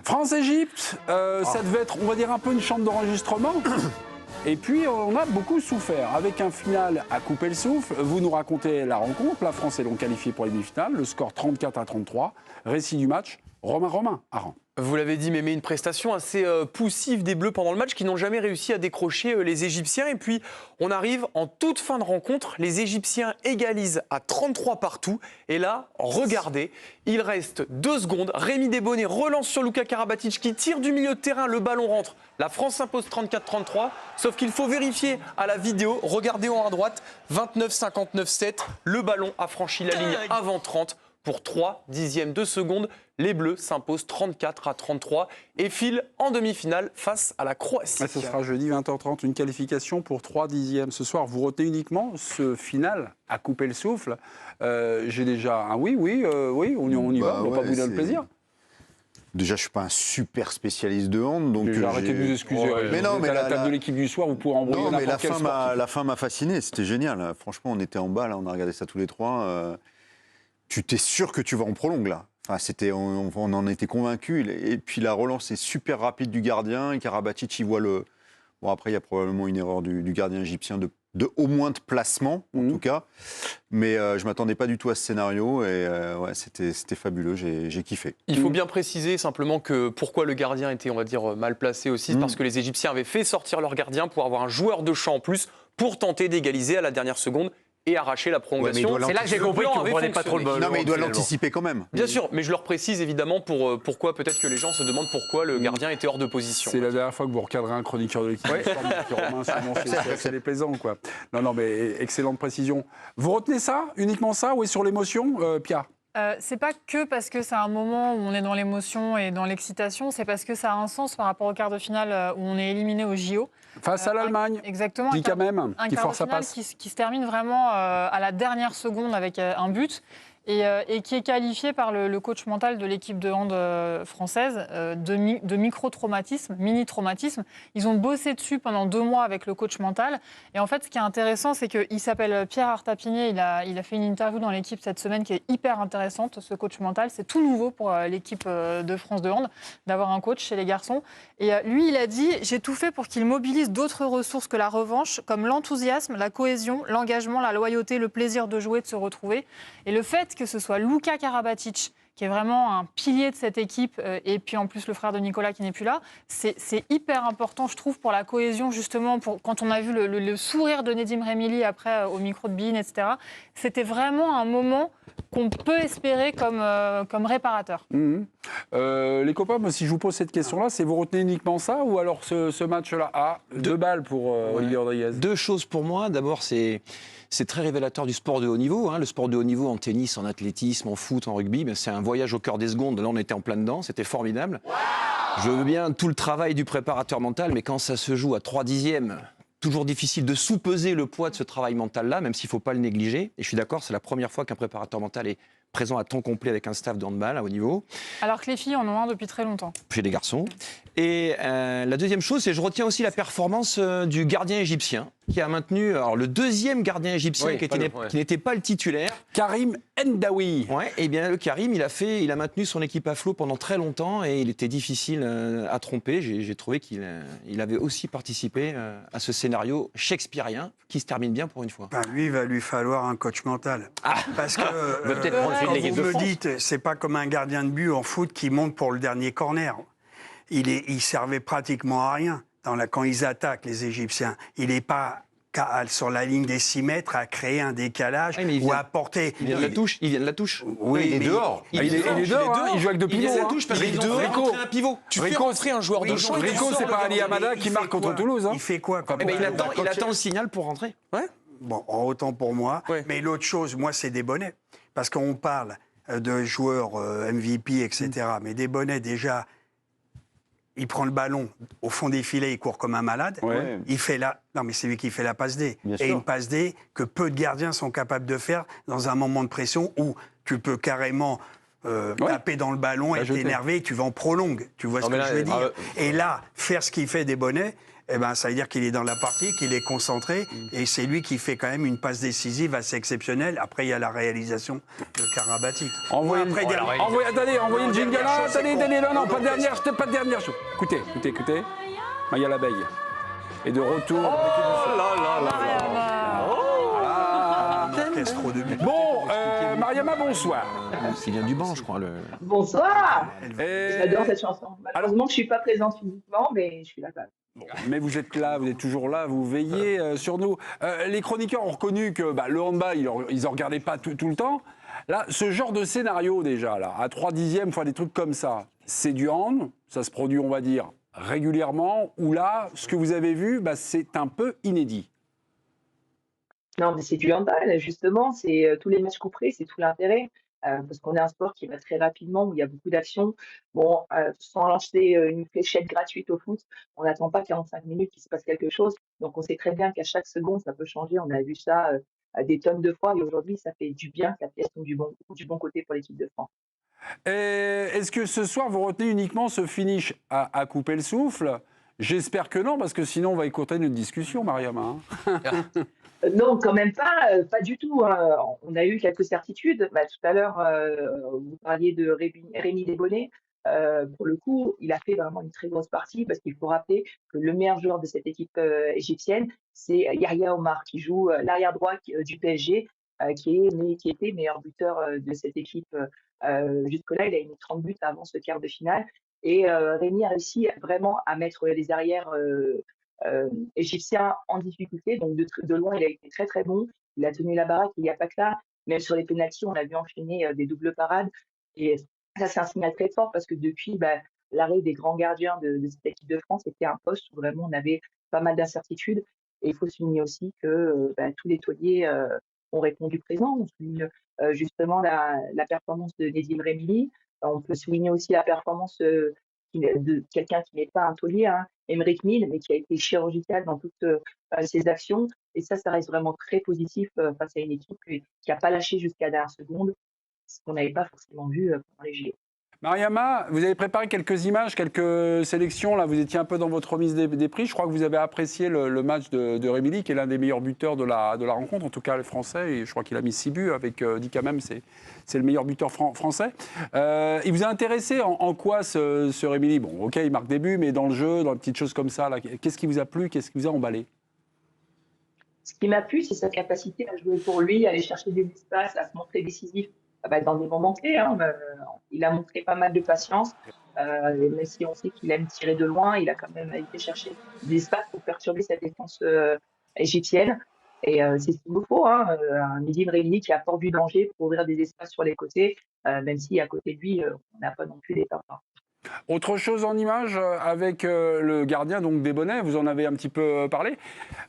France-Égypte, ça devait être, on va dire, un peu une chambre d'enregistrement. Et puis, on a beaucoup souffert. Avec un final à couper le souffle, vous nous racontez la rencontre. La France est donc qualifiée pour les demi-finales. Le score 34-33. Récit du match, Romain Aran. Vous l'avez dit, Mémé, une prestation assez poussive des Bleus pendant le match qui n'ont jamais réussi à décrocher les Égyptiens. Et puis, on arrive en toute fin de rencontre. Les Égyptiens égalisent à 33 partout. Et là, regardez, il reste 2 secondes. Rémi Desbonnets relance sur Luka Karabatic qui tire du milieu de terrain. Le ballon rentre. La France s'impose 34-33. Sauf qu'il faut vérifier à la vidéo. Regardez en haut à droite, 29-59-7. Le ballon a franchi la ligne avant 30. Pour 3/10 de seconde, les Bleus s'imposent 34-33 et filent en demi-finale face à la Croatie. Ce sera jeudi 20h30, une qualification pour 3/10. Ce soir, vous retenez uniquement ce final à couper le souffle. J'ai déjà un oui, on y va, on va pas vous donner le plaisir. Déjà, je ne suis pas un super spécialiste de hand. Donc arrêtez de vous excuser. Mais non, mais à la table de l'équipe du soir, vous pourrez embrouiller n'importe quel sportif. La fin m'a fasciné, c'était génial. Franchement, on était en bas, là, on a regardé ça tous les trois. Tu t'es sûr que tu vas en prolongue, là. Enfin, on en était convaincus. Et puis la relance est super rapide du gardien. Et Karabatic, il voit le... Bon, après, il y a probablement une erreur du gardien égyptien au moins de placement, en tout cas. Mais je ne m'attendais pas du tout à ce scénario. Et c'était fabuleux, j'ai kiffé. Il faut bien préciser simplement que pourquoi le gardien était, on va dire, mal placé aussi. Parce que les Égyptiens avaient fait sortir leur gardien pour avoir un joueur de champ en plus pour tenter d'égaliser à la dernière seconde et arracher la prolongation. C'est là que j'ai compris qu'il ne prenait pas trop le ballon. Non, mais il doit l'anticiper quand même. Bien sûr, mais je leur précise évidemment pourquoi, peut-être que les gens se demandent pourquoi le gardien était hors de position. C'est la dernière fois que vous recadrez un chroniqueur de l'équipe. Romain, c'est déplaisant, quoi. Non, mais excellente précision. Vous retenez ça, uniquement ça, ou est sur l'émotion, Pia? C'est pas que parce que c'est un moment où on est dans l'émotion et dans l'excitation, c'est parce que ça a un sens par rapport au quart de finale où on est éliminé au JO. Face à l'Allemagne, exactement. Dit quand même, qui force à passe. Qui se termine vraiment à la dernière seconde avec un but. Et qui est qualifié par le coach mental de l'équipe de hand française de micro-traumatisme, mini-traumatisme. Ils ont bossé dessus pendant 2 mois avec le coach mental. Et en fait, ce qui est intéressant, c'est qu'il s'appelle Pierre Artapinier. Il a fait une interview dans l'équipe cette semaine qui est hyper intéressante, ce coach mental. C'est tout nouveau pour l'équipe de France de hand d'avoir un coach chez les garçons. Et lui, il a dit « J'ai tout fait pour qu'il mobilise d'autres ressources que la revanche, comme l'enthousiasme, la cohésion, l'engagement, la loyauté, le plaisir de jouer, de se retrouver. » Et le fait que ce soit Luka Karabatic, qui est vraiment un pilier de cette équipe, et puis en plus le frère de Nicolas qui n'est plus là, c'est hyper important, je trouve, pour la cohésion, justement, quand on a vu le sourire de Nedim Remili après au micro de Bein, etc. C'était vraiment un moment qu'on peut espérer comme réparateur. Les copains, moi, si je vous pose cette question-là, c'est vous retenez uniquement ça, ou alors ce match-là 2 balles pour Olivier Rodriguez? 2 choses pour moi. D'abord, c'est très révélateur du sport de haut niveau. Le sport de haut niveau en tennis, en athlétisme, en foot, en rugby, c'est un voyage au cœur des secondes. Là, on était en plein dedans, c'était formidable. Wow. Je veux bien tout le travail du préparateur mental, mais quand ça se joue à 3/10, toujours difficile de sous-peser le poids de ce travail mental-là, même s'il ne faut pas le négliger. Et je suis d'accord, c'est la première fois qu'un préparateur mental est présent à temps complet avec un staff de handball à haut niveau. Alors que les filles en ont un depuis très longtemps. Chez les garçons. Et la deuxième chose, c'est que je retiens aussi la performance du gardien égyptien, qui a maintenu le 2e gardien égyptien qui n'était pas le titulaire. Karim Endaoui. Ouais, et bien le Karim, il a maintenu son équipe à flot pendant très longtemps et il était difficile à tromper. J'ai trouvé qu'il avait aussi participé à ce scénario shakespearien qui se termine bien pour une fois. Lui, il va lui falloir un coach mental. Parce que quand vous me dites, c'est pas comme un gardien de but en foot qui monte pour le dernier corner. Il servait pratiquement à rien quand ils attaquent, les Égyptiens. Il n'est pas sur la ligne des 6 mètres à créer un décalage ou à porter... Il vient de la touche. Oui, il est dehors. Il est dehors, il joue avec 2 pivots. Il vient de la touche parce qu'ils ont fait un pivot. Tu fais rentrer un joueur de champ. Rico, c'est pas Ali Hamada qui marque contre Toulouse. Il fait quoi il attend le signal pour rentrer. Ouais. Bon, autant pour moi. Ouais. Mais l'autre chose, moi, c'est Desbonnets. Parce qu'on parle de joueurs MVP, etc. Mais Desbonnets, déjà... Il prend le ballon au fond des filets, il court comme un malade. Ouais. Il fait non, mais c'est lui qui fait la passe D. Bien et sûr. Une passe D que peu de gardiens sont capables de faire dans un moment de pression où tu peux carrément taper dans le ballon et t'énerver, tu vas en prolongue. Tu vois ce que je veux dire? Et là, faire ce qu'il fait Desbonnets, eh ben, ça veut dire qu'il est dans la partie, qu'il est concentré, et c'est lui qui fait quand même une passe décisive assez exceptionnelle. Après, il y a la réalisation de Karabatic. Envoyez le jingle là. Attendez, non, pas de dernière chose. Écoutez. Maya l'abeille est de retour. Bon, Mariama, bonsoir. Il vient du banc, je crois. Bonsoir. J'adore cette chanson. Malheureusement, je ne suis pas présente physiquement, mais je suis là quand même. Bon, mais vous êtes là, vous êtes toujours là, vous veillez sur nous. Les chroniqueurs ont reconnu que le handball, ils n'en regardaient pas tout le temps. Là, ce genre de scénario déjà, là, à 3/10, des trucs comme ça, c'est du hand, ça se produit, on va dire, régulièrement, ou là, ce que vous avez vu, c'est un peu inédit. Non, mais c'est du handball, justement. C'est tous les matchs couperés, c'est tout l'intérêt. Parce qu'on est un sport qui va très rapidement, où il y a beaucoup d'actions. Bon, sans lancer une fléchette gratuite au foot, on n'attend pas 45 minutes qu'il se passe quelque chose. Donc, on sait très bien qu'à chaque seconde, ça peut changer. On a vu ça des tonnes de fois. Et aujourd'hui, ça fait du bien que la pièce tombe du bon côté pour l'équipe de France. Est-ce que ce soir, vous retenez uniquement ce finish à couper le souffle? J'espère que non, parce que sinon, on va écouter notre discussion, Mariama. Non, quand même pas du tout. Hein. On a eu quelques certitudes. Tout à l'heure, vous parliez de Rémi Desbonnets. Pour le coup, il a fait vraiment une très grosse partie parce qu'il faut rappeler que le meilleur joueur de cette équipe égyptienne, c'est Yahya Omar qui joue l'arrière droit du PSG, qui était meilleur buteur de cette équipe. Jusque-là, il a mis 30 buts avant ce quart de finale. Et Rémi a réussi vraiment à mettre les arrières égyptiens en difficulté. Donc de loin, il a été très très bon. Il a tenu la baraque. Il n'y a pas que là. Même sur les pénaltys, on a vu enchaîner des doubles parades. Et ça, c'est un signal très fort parce que depuis l'arrêt des grands gardiens de cette équipe de France, c'était un poste où vraiment on avait pas mal d'incertitudes. Et il faut souligner aussi que tous les tauliers ont répondu présent. On souligne justement la performance de Nedim Remili. On peut souligner aussi la performance de quelqu'un qui n'est pas un taulier, hein, Aymeric Mil, mais qui a été chirurgical dans toutes ses actions. Et ça reste vraiment très positif face à une équipe qui n'a pas lâché jusqu'à la dernière seconde, ce qu'on n'avait pas forcément vu pendant les JO. Mariama, vous avez préparé quelques images, quelques sélections. Là, vous étiez un peu dans votre remise des prix. Je crois que vous avez apprécié le match de Rémili, qui est l'un des meilleurs buteurs de la rencontre, en tout cas le français. Et je crois qu'il a mis 6 buts avec Dicamem, c'est le meilleur buteur français. Il vous a intéressé en quoi ce Rémili? Bon, ok, il marque des buts, mais dans le jeu, dans les petites choses comme ça, qu'est-ce qui vous a plu? Qu'est-ce qui vous a emballé? Ce qui m'a plu, c'est sa capacité à jouer pour lui, à aller chercher des espaces, à se montrer décisif dans des moments clés. Hein. Il a montré pas mal de patience. Même si on sait qu'il aime tirer de loin, il a quand même été chercher des espaces pour perturber cette défense égyptienne. Et c'est ce qu'il nous faut, hein. Un Nedim Remili qui apporte du danger pour ouvrir des espaces sur les côtés, même si à côté de lui, on n'a pas non plus des parfums. Autre chose en image avec le gardien, donc Desbonnets, vous en avez un petit peu parlé.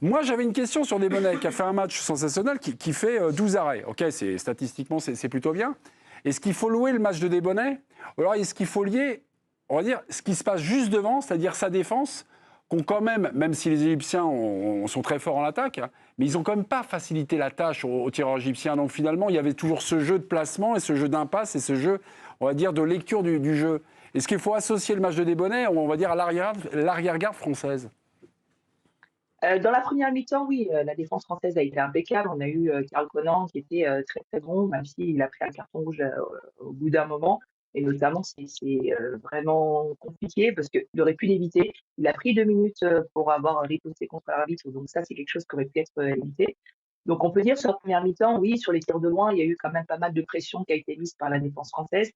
Moi, j'avais une question sur Desbonnets, qui a fait un match sensationnel, qui fait 12 arrêts. Ok, statistiquement, c'est plutôt bien. Est-ce qu'il faut louer le match de Desbonnets? Ou alors est-ce qu'il faut lier, on va dire, ce qui se passe juste devant, c'est-à-dire sa défense, qu'ont quand même si les Égyptiens sont très forts en attaque, mais ils n'ont quand même pas facilité la tâche aux tireurs égyptiens. Donc finalement, il y avait toujours ce jeu de placement et ce jeu d'impasse et ce jeu, on va dire, de lecture du jeu. Est-ce qu'il faut associer le match de Desbonnets, on va dire, à l'arrière-garde française? Dans la première mi-temps, oui, la défense française a été impeccable. On a eu Karl Conan qui était très très bon, même s'il a pris un carton rouge au bout d'un moment. Et notamment, c'est vraiment compliqué parce qu'il aurait pu l'éviter. Il a pris 2 minutes pour avoir riposté contre l'arbitre, donc ça, c'est quelque chose qui aurait pu être évité. Donc on peut dire sur la première mi-temps, oui, sur les tirs de loin, il y a eu quand même pas mal de pression qui a été mise par la défense française.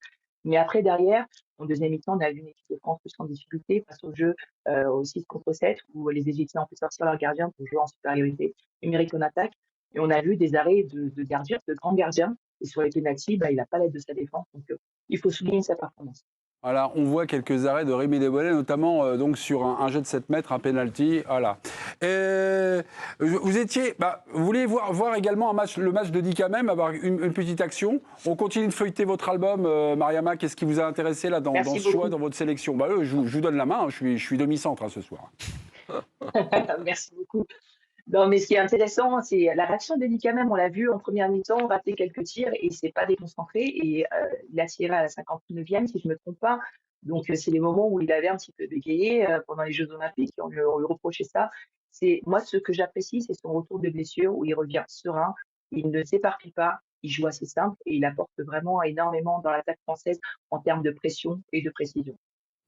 Mais après, derrière, en deuxième mi-temps, on a vu une équipe de France plus en difficulté face au jeu au 6 contre 7, où les Égyptiens ont pu sortir leurs gardiens pour jouer en supériorité numérique en attaque. Et on a vu des arrêts de gardiens, de grands gardiens. Et sur les pénaltys, il n'a pas l'aide de sa défense. Donc, il faut souligner sa performance. Voilà, on voit quelques arrêts de Rémi Desbonnets, notamment donc sur un jet de 7 mètres, un penalty. Voilà. Vous étiez, vous voulez voir également le match de Dicamem, avoir une petite action. On continue de feuilleter votre album, Mariama. Qu'est-ce qui vous a intéressé là dans ce choix, dans votre sélection? Je vous donne la main. Je suis demi-centre ce soir. Merci beaucoup. Non, mais ce qui est intéressant, c'est la réaction de Dicamem. On l'a vu en première mi-temps, rater quelques tirs et il ne s'est pas déconcentré. Et il a tiré à la 59e, si je ne me trompe pas. Donc, c'est les moments où il avait un petit peu bégayé pendant les Jeux Olympiques et on lui reprochait ça. Moi, ce que j'apprécie, c'est son retour de blessure où il revient serein, il ne s'éparpille pas, il joue assez simple et il apporte vraiment énormément dans l'attaque française en termes de pression et de précision.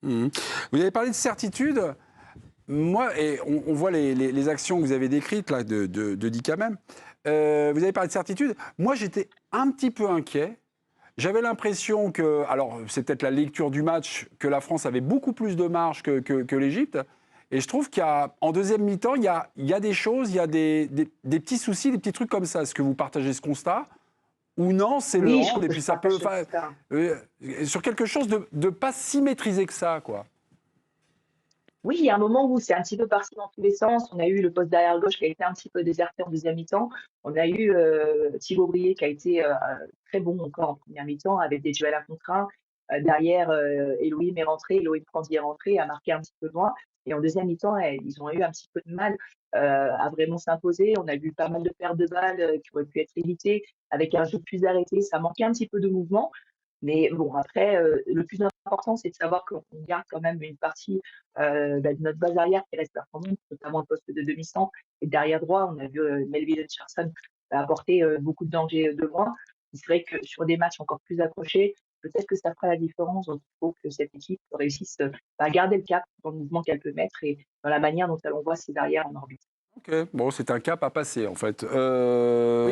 Vous avez parlé de certitude. Moi, et on voit les actions que vous avez décrites là, de Dika même. Vous avez parlé de certitude. Moi, j'étais un petit peu inquiet. J'avais l'impression que, alors c'est peut-être la lecture du match, que la France avait beaucoup plus de marge que l'Égypte. Et je trouve qu'en deuxième mi-temps, il y a des choses, il y a des petits soucis, des petits trucs comme ça. Est-ce que vous partagez ce constat ? Ou non, c'est le hand, et puis ça peut... sur quelque chose de pas si maîtrisé que ça, quoi. Oui, il y a un moment où c'est un petit peu parti dans tous les sens. On a eu le poste d'arrière gauche qui a été un petit peu déserté en deuxième mi-temps. On a eu Thibaut Brié qui a été très bon encore en première mi-temps avec des duels à contre un. Derrière, Elohim est rentré, Elohim Prandi est rentré, a marqué un petit peu loin. Et en deuxième mi-temps, ils ont eu un petit peu de mal à vraiment s'imposer. On a vu pas mal de pertes de balles qui auraient pu être évitées avec un jeu plus arrêté. Ça manquait un petit peu de mouvement. Mais bon, après, le plus important, c'est de savoir qu'on garde quand même une partie de notre base arrière qui reste performante, notamment le poste de demi-centre. Et derrière droit, on a vu Melville Richardson apporter beaucoup de danger de loin. C'est vrai que sur des matchs encore plus accrochés, peut-être que ça fera la différence. Donc, il faut que cette équipe réussisse à garder le cap dans le mouvement qu'elle peut mettre et dans la manière dont elle envoie ses arrières en orbite. Ok, bon, c'est un cap à passer en fait. Oui,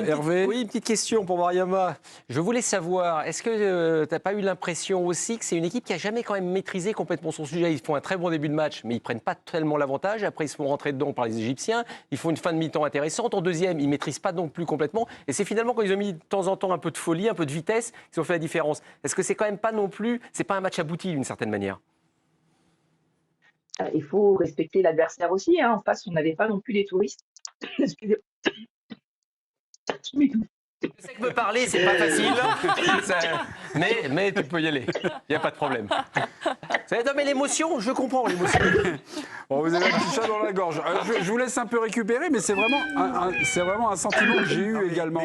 Hervé. Oui, une petite question pour Mariama. Je voulais savoir, est-ce que tu n'as pas eu l'impression aussi que c'est une équipe qui n'a jamais quand même maîtrisé complètement son sujet? Ils font un très bon début de match, mais ils ne prennent pas tellement l'avantage. Après, ils se font rentrer dedans par les Égyptiens. Ils font une fin de mi-temps intéressante. En deuxième, ils ne maîtrisent pas non plus complètement. Et c'est finalement quand ils ont mis de temps en temps un peu de folie, un peu de vitesse, qu'ils ont fait la différence. Est-ce que c'est quand même pas non plus, c'est pas un match abouti d'une certaine manière? Il faut respecter l'adversaire aussi. Hein. En face, on n'avait pas non plus des touristes. Excusez-moi. Je sais que me parler, c'est pas facile, mais tu peux y aller. Il n'y a pas de problème. Non, mais l'émotion, je comprends l'émotion. Bon, vous avez un petit chat dans la gorge. Je vous laisse un peu récupérer, mais c'est vraiment un sentiment que j'ai eu également.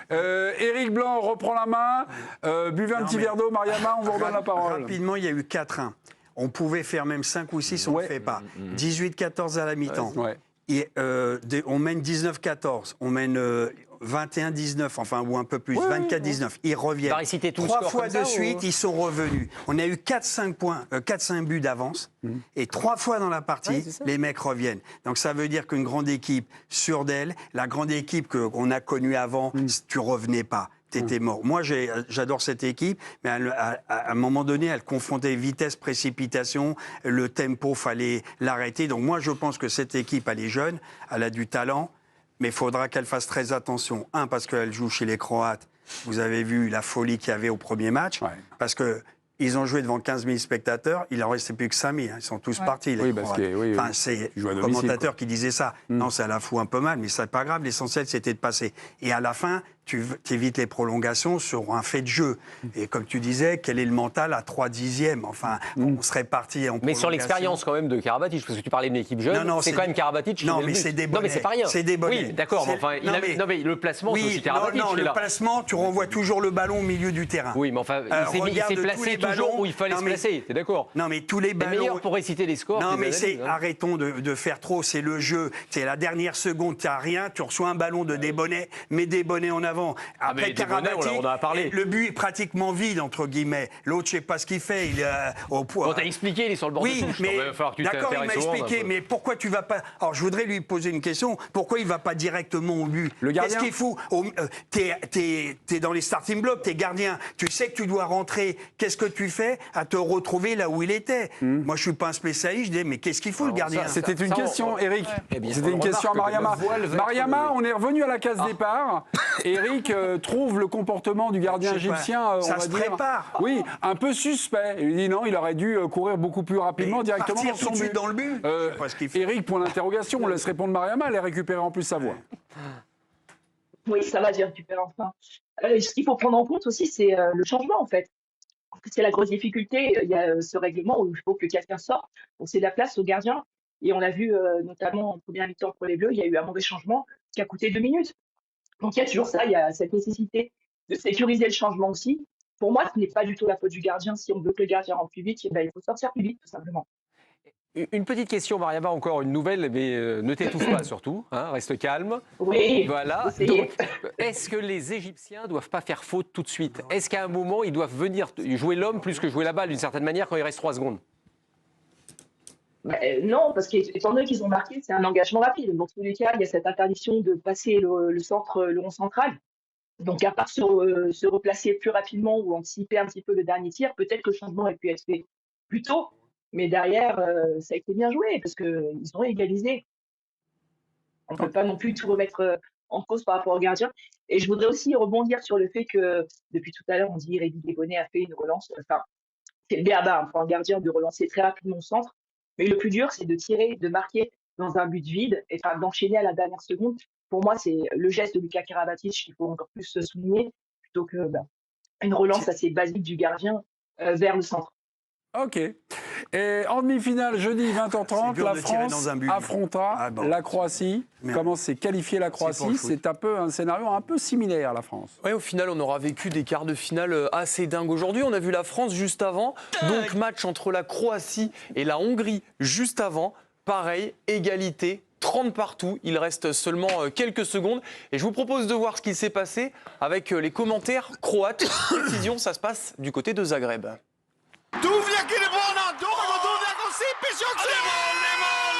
Éric Blanc reprend la main. Buvez un petit verre d'eau, Mariama, on vous redonne la parole. Rapidement, il y a eu 4-1. On pouvait faire même 5 ou 6, on ne le fait pas. 18-14 à la mi-temps. Et, on mène 19-14. On mène 21-19, enfin, ou un peu plus, 24-19. Ils reviennent. 3 fois de suite, ils sont revenus. On a eu 4-5 buts d'avance. Et 3 fois dans la partie, les mecs reviennent. Donc ça veut dire qu'une grande équipe sûre d'elle, la grande équipe qu'on a connue avant, tu revenais pas. T'étais mort. Moi, j'adore cette équipe, mais à un moment donné, elle confrontait vitesse, précipitation, le tempo, fallait l'arrêter. Donc moi, je pense que cette équipe, elle est jeune, elle a du talent, mais il faudra qu'elle fasse très attention. Parce qu'elle joue chez les Croates. Vous avez vu la folie qu'il y avait au premier match. Parce que ils ont joué devant 15 000 spectateurs, il en restait plus que 5 000. Ils sont tous partis, les Croates. Enfin, c'est le commentateur qui disait ça. Non, ça la fout un peu mal, mais c'est pas grave. L'essentiel, c'était de passer. Et à la fin, tu évites les prolongations sur un fait de jeu. Et comme tu disais, quel est le mental à 3/10? Enfin, on serait parti en prolongation. Mais sur l'expérience quand même de Karabatic, parce que tu parlais d'une équipe jeune, c'est quand même Karabatic qui Non, met mais le but. c'est des bonnets. Non, mais c'est pas rien. C'est des bonnets. Oui, d'accord, mais enfin, non, mais le placement, c'est aussi Karabatic. Non, le placement, tu renvoies toujours le ballon au milieu du terrain. Oui, mais enfin, il s'est placé toujours où il fallait se placer, t'es d'accord? Non, mais tous les ballons... Le meilleur pour réciter les scores. Non, mais arrêtons de faire trop, c'est le jeu. C'est la dernière seconde, t'as rien, tu reçois un ballon de Desbonnets, mets Desbonnets en avant. Après, Karabatic, on en a parlé. Le but est pratiquement vide, entre guillemets. L'autre, je sais pas ce qu'il fait, il est au poids. On t'a expliqué, il est sur le bord de touche. Oui, mais d'accord, il m'a expliqué, mais pourquoi tu vas pas... Alors, je voudrais lui poser une question. Pourquoi il va pas directement au but? Qu'est-ce qu'il fout? T'es dans les starting blocks, t'es gardien. Tu sais que tu dois rentrer. Qu'est-ce que tu fais à te retrouver là où il était? Moi, je suis pas un spécialiste. Je dis, mais qu'est-ce qu'il fout, le gardien? C'était une question, Eric. C'était une question à Mariama. Mariama, on est revenu à la case départ. Eric trouve le comportement du gardien égyptien, on ça va se dire, prépare. oui, un peu suspect. Il dit non, il aurait dû courir beaucoup plus rapidement, directement dans son tout de suite but. dans le but. Je sais pas ce qu'il fait. Eric, point d'interrogation, on laisse répondre Mariama, elle a récupéré en plus sa voix. Oui, ça va, j'ai récupéré enfin. Ce qu'il faut prendre en compte aussi, c'est le changement, en fait. C'est la grosse difficulté. Il y a ce règlement où il faut que quelqu'un sorte. Donc, c'est de la place au gardien. Et on l'a vu notamment en première mi-temps pour les Bleus, il y a eu un mauvais changement qui a coûté 2 minutes. Donc, il y a toujours ça, il y a cette nécessité de sécuriser le changement aussi. pour moi, ce n'est pas du tout la faute du gardien. Si on veut que le gardien rentre plus vite, eh ben, il faut sortir plus vite, tout simplement. Une petite question, Mariama, encore une nouvelle, mais ne t'étouffe pas surtout, hein, reste calme. Oui, Voilà. essayez. Donc, est-ce que les Égyptiens ne doivent pas faire faute tout de suite? Est-ce qu'à un moment, ils doivent venir jouer l'homme plus que jouer la balle, d'une certaine manière, quand il reste 3 secondes? Non, parce qu'étant donné qu'ils ont marqué, c'est un engagement rapide. Dans tous les cas, il y a cette interdiction de passer le rond central. Donc, à part se replacer plus rapidement ou anticiper un petit peu le dernier tir, peut-être que le changement aurait pu être fait plus tôt. Mais derrière, ça a été bien joué parce qu'ils ont égalisé. On ne peut pas non plus tout remettre en cause par rapport au gardien. Et je voudrais aussi rebondir sur le fait que, depuis tout à l'heure, on dit Rémi Desbonnets a fait une relance. Enfin, c'est le béaba pour un gardien de relancer très rapidement au centre. Mais le plus dur, c'est de tirer, de marquer dans un but vide et d'enchaîner à la dernière seconde. Pour moi, c'est le geste de Luka Karabatic qu'il faut encore plus souligner, plutôt que une relance assez basique du gardien vers le centre. Ok. Et en demi-finale, jeudi 20h30, la France affrontera la Croatie. Merde. Comment s'est qualifiée la Croatie? C'est un peu un scénario un peu similaire, la France. Oui, au final, on aura vécu des quarts de finale assez dingues aujourd'hui. On a vu la France juste avant. Donc, match entre la Croatie et la Hongrie juste avant. Pareil, égalité, 30 partout. Il reste seulement quelques secondes. Et je vous propose de voir ce qui s'est passé avec les commentaires croates. Précision, ça se passe du côté de Zagreb. Duvnjak in de bollen! Doorgaan Duvnjak och Sipic också! Det är mål!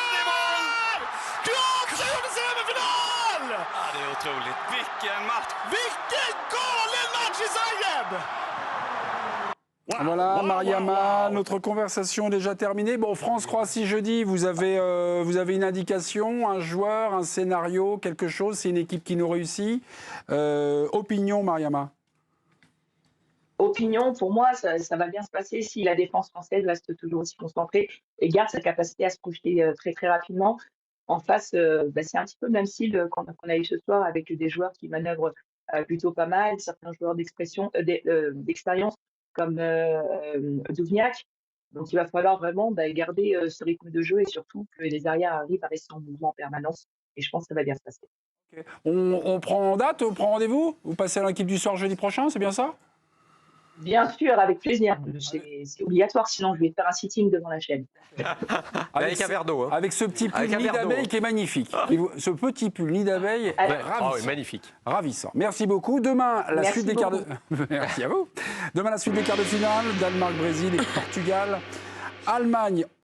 Kroatien gjorde semifinal! Ja, det är otroligt. Vilken match! Vilken galen match i Zagreb! Voilà, Mariama, notre conversation est déjà terminée. Bon, France-Croatie jeudi, vous avez une indication, un joueur, un scénario, quelque chose? C'est une équipe qui nous réussit. Opinion, Mariama? Opinion, pour moi, ça va bien se passer si la défense française reste toujours aussi concentrée et garde sa capacité à se projeter très très rapidement. En face, c'est un petit peu le même style qu'on a eu ce soir avec des joueurs qui manœuvrent plutôt pas mal, certains joueurs d'expérience comme Duvnjak. Donc il va falloir vraiment garder ce rythme de jeu et surtout que les arrières arrivent à rester en mouvement en permanence. Et je pense que ça va bien se passer. Okay. On prend date, on prend rendez-vous? Vous passez à l'équipe du soir jeudi prochain, c'est bien ça? Bien sûr, avec plaisir. C'est obligatoire, sinon je vais faire un sitting devant la chaîne. Avec un verre d'eau. Hein. Avec ce petit pull nid d'abeille qui est magnifique. Ce petit pull nid d'abeille est ravissant. Oh, magnifique. Ravissant. Merci beaucoup. Demain, la suite des quarts de... Merci à vous. Demain, la suite des quarts de finale. Danemark, Brésil et Portugal. Allemagne,